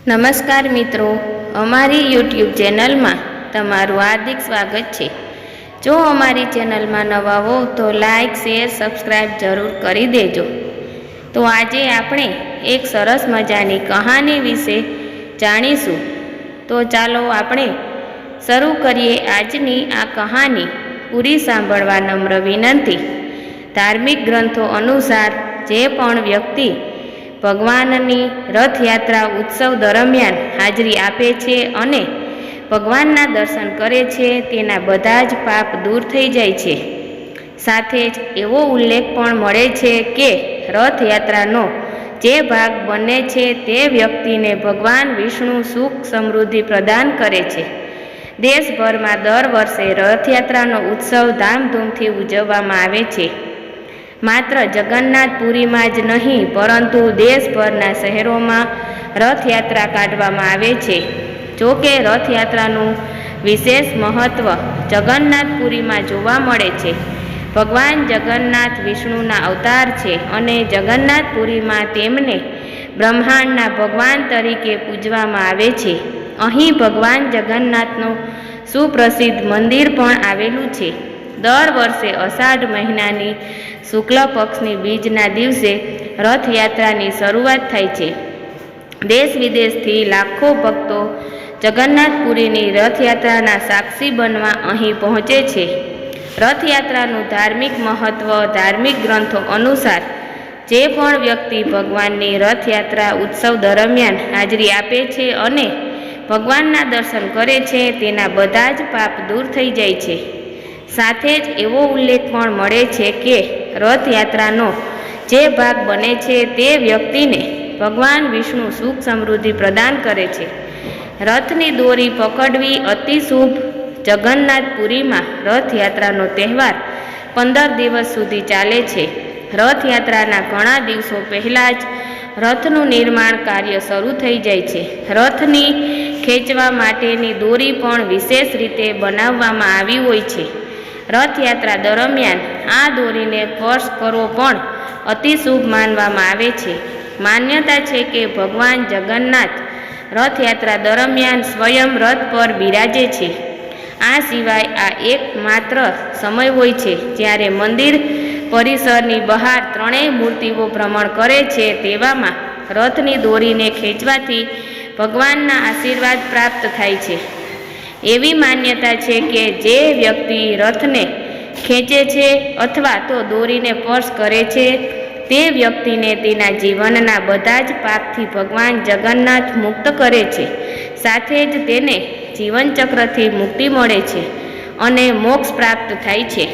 નમસ્કાર મિત્રો, અમારી યુટ્યુબ ચેનલમાં તમારું હાર્દિક સ્વાગત છે। જો અમારી ચેનલમાં નવા હો તો લાઈક, શેર, સબસ્ક્રાઈબ જરૂર કરી દેજો। તો આજે આપણે એક સરસ મજાની કહાની વિશે જાણીશું। તો ચાલો આપણે શરૂ કરીએ આજની આ કહાની। પૂરી સાંભળવા નમ્ર વિનંતી। ધાર્મિક ગ્રંથો અનુસાર જે પણ વ્યક્તિ ભગવાનની રથયાત્રા ઉત્સવ દરમિયાન હાજરી આપે છે અને ભગવાનના દર્શન કરે છે તેના બધા જ પાપ દૂર થઈ જાય છે। સાથે જ એવો ઉલ્લેખ પણ મળે છે કે રથયાત્રાનો જે ભાગ બને છે તે વ્યક્તિને ભગવાન વિષ્ણુ સુખ સમૃદ્ધિ પ્રદાન કરે છે। દેશભરમાં દર વર્ષે રથયાત્રાનો ઉત્સવ ધામધૂમથી ઉજવવામાં આવે છે। માત્ર જગન્નાથપુરીમાં જ નહીં પરંતુ દેશભરના શહેરોમાં રથયાત્રા કાઢવામાં આવે છે। જો કે રથયાત્રાનું વિશેષ મહત્ત્વ જગન્નાથપુરીમાં જોવા મળે છે। ભગવાન જગન્નાથ વિષ્ણુના અવતાર છે અને જગન્નાથપુરીમાં તેમને બ્રહ્માંડના ભગવાન તરીકે પૂજવામાં આવે છે। અહીં ભગવાન જગન્નાથનું સુપ્રસિદ્ધ મંદિર પણ આવેલું છે। દર વર્ષે અષાઢ મહિનાની શુક્લ પક્ષની બીજના દિવસે રથયાત્રાની શરૂઆત થાય છે। દેશ વિદેશથી લાખો ભક્તો જગન્નાથપુરીની રથયાત્રાના સાક્ષી બનવા અહીં પહોંચે છે। રથયાત્રાનું ધાર્મિક મહત્ત્વ ધાર્મિક ગ્રંથો અનુસાર જે પણ વ્યક્તિ ભગવાનની રથયાત્રા ઉત્સવ દરમિયાન હાજરી આપે છે અને ભગવાનના દર્શન કરે છે તેના બધા જ પાપ દૂર થઈ જાય છે। સાથે જ એવો ઉલ્લેખ પણ મળે છે કે રથયાત્રાનો જે ભાગ બને છે તે વ્યક્તિને ભગવાન વિષ્ણુ સુખ સમૃદ્ધિ પ્રદાન કરે છે। રથની દોરી પકડવી અતિ શુભ। જગન્નાથપુરીમાં રથયાત્રાનો તહેવાર 15 દિવસ સુધી ચાલે છે। રથયાત્રાના ઘણા દિવસો પહેલાં જ રથનું નિર્માણ કાર્ય શરૂ થઈ જાય છે। રથની ખેંચવા માટેની દોરી પણ વિશેષ રીતે બનાવવામાં આવી હોય છે। રથયાત્રા દરમિયાન આ દોરીને સ્પર્શ કરવો પણ અતિ શુભ માનવામાં આવે છે। માન્યતા છે કે ભગવાન જગન્નાથ રથયાત્રા દરમિયાન સ્વયં રથ પર બિરાજે છે। આ સિવાય આ એકમાત્ર સમય હોય છે જ્યારે મંદિર પરિસરની બહાર ત્રણેય મૂર્તિઓ ભ્રમણ કરે છે। તેવામાં રથની દોરીને ખેંચવાથી ભગવાનના આશીર્વાદ પ્રાપ્ત થાય છે। એવી માન્યતા છે કે જે વ્યક્તિ રથને ખેંચે છે અથવા તો દોરીને સ્પર્શ કરે છે તે વ્યક્તિને તેના જીવનના બધા જ પાપથી ભગવાન જગન્નાથ મુક્ત કરે છે। સાથે જ તેને જીવનચક્રથી મુક્તિ મળે છે અને મોક્ષ પ્રાપ્ત થાય છે।